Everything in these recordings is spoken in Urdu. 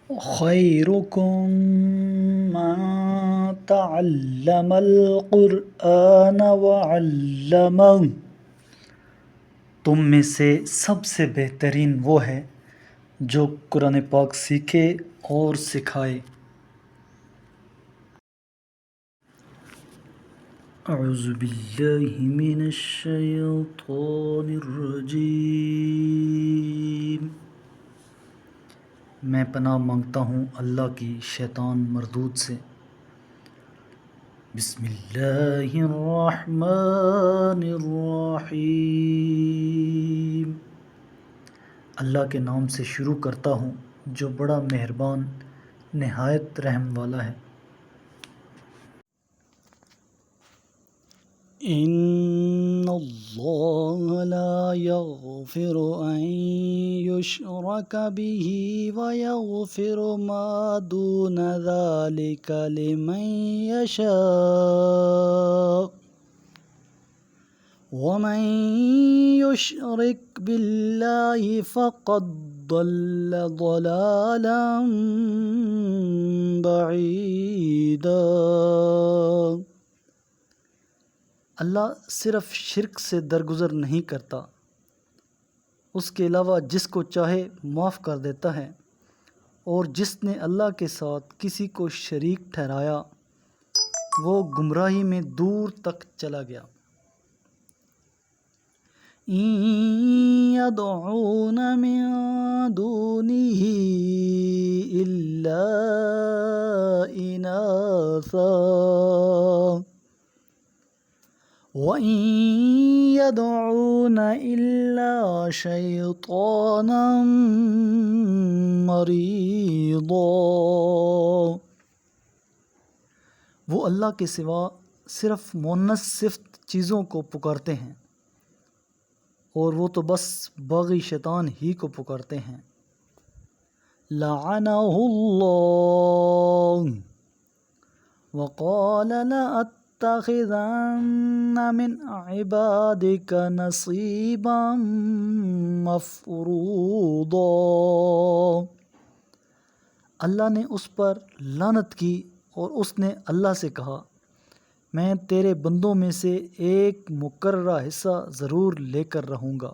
خیرکم من تعلم القرآن وعلمہ، تم میں سے سب سے بہترین وہ ہے جو قرآن پاک سیکھے اور سکھائے۔ اعوذ باللہ من الشیطان الرجیم، میں پناہ مانگتا ہوں اللہ کی شیطان مردود سے۔ بسم اللہ الرحمن الرحیم، اللہ کے نام سے شروع کرتا ہوں جو بڑا مہربان نہایت رحم والا ہے۔ ان اللہ لا یغفر ان یشرک به ویغفر ما دون ذلک لمن یشاء ومن یشرک باللہ فقد ضل ضلالا بعیدا۔ اللہ صرف شرک سے درگزر نہیں کرتا، اس کے علاوہ جس کو چاہے معاف کر دیتا ہے، اور جس نے اللہ کے ساتھ کسی کو شریک ٹھہرایا وہ گمراہی میں دور تک چلا گیا۔ ان يدعون من دونه الا اناثا وَإِن يَدْعُونَ إِلَّا شَيْطَانًا مَّرِيدًا، وہ اللہ کے سوا صرف مؤنث صفت چیزوں کو پکارتے ہیں، اور وہ تو بس باغی شیطان ہی کو پکارتے ہیں۔ لعنہ اللہ وقال لأتخذن من عبادك نصيبا مفروضا، اللہ نے اس پر لعنت کی اور اس نے اللہ سے کہا میں تیرے بندوں میں سے ایک مقررہ حصہ ضرور لے کر رہوں گا۔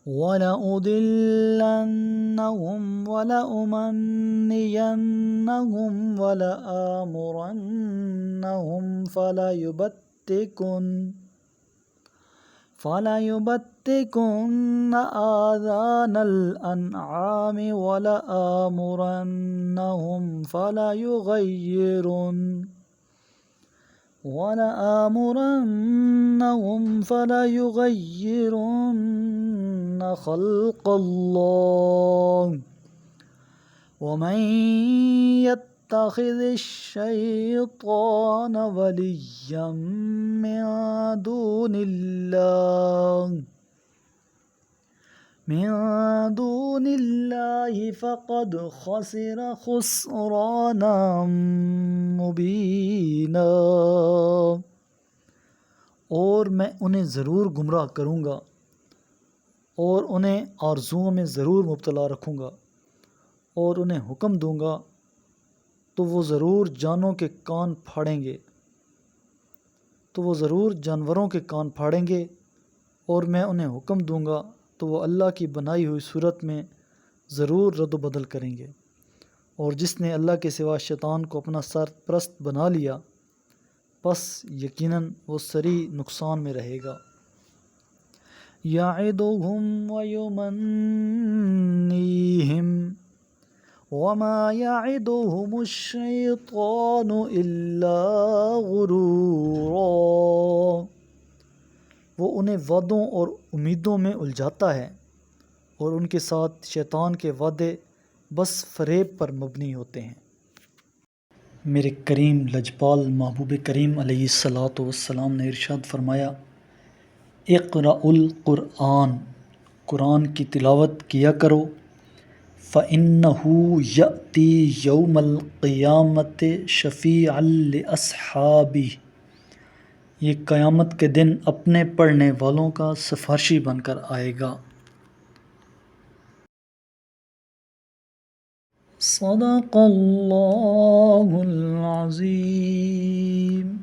وَلَأُضِلَّنَّهُمْ وَلَأُمَنِّيَنَّهُمْ وَلَآمُرَنَّهُمْ فَلَيُبَتِّكُنَّ آذَانَ الْأَنْعَامِ وَلَآمُرَنَّهُمْ فَلَيُغَيِّرُنَّ خَلْقَ اللَّهِ وَمَن يَتَّخِذِ الشَّيْطَانَ وَلِيًّا مِّن دُونِ اللَّهِ فَقَدْ خَسِرَ خُسْرَانًا مُّبِينًا، اور میں انہیں ضرور گمراہ کروں گا اور انہیں آرزوؤں میں ضرور مبتلا رکھوں گا، اور انہیں حکم دوں گا تو وہ ضرور جانوروں کے کان پھاڑیں گے، اور میں انہیں حکم دوں گا تو وہ اللہ کی بنائی ہوئی صورت میں ضرور رد و بدل کریں گے، اور جس نے اللہ کے سوا شیطان کو اپنا سرپرست بنا لیا پس یقیناً وہ سری نقصان میں رہے گا۔ یعدہم ویمنیہم وما یعدہم الشیطان الا غرورا، وہ انہیں وعدوں اور امیدوں میں الجھاتا ہے، اور ان کے ساتھ شیطان کے وعدے بس فریب پر مبنی ہوتے ہیں۔ میرے کریم لجپال محبوب کریم علیہ الصلاۃ والسلام نے ارشاد فرمایا اقرأوا القرآن، قرآن کی تلاوت کیا کرو، فَإِنَّهُ يَأْتِي يَوْمَ الْقِيَامَةِ شَفِيعًا لِأَصْحَابِهِ، یہ قیامت کے دن اپنے پڑھنے والوں کا سفارشی بن کر آئے گا۔ صدق اللہ العظیم.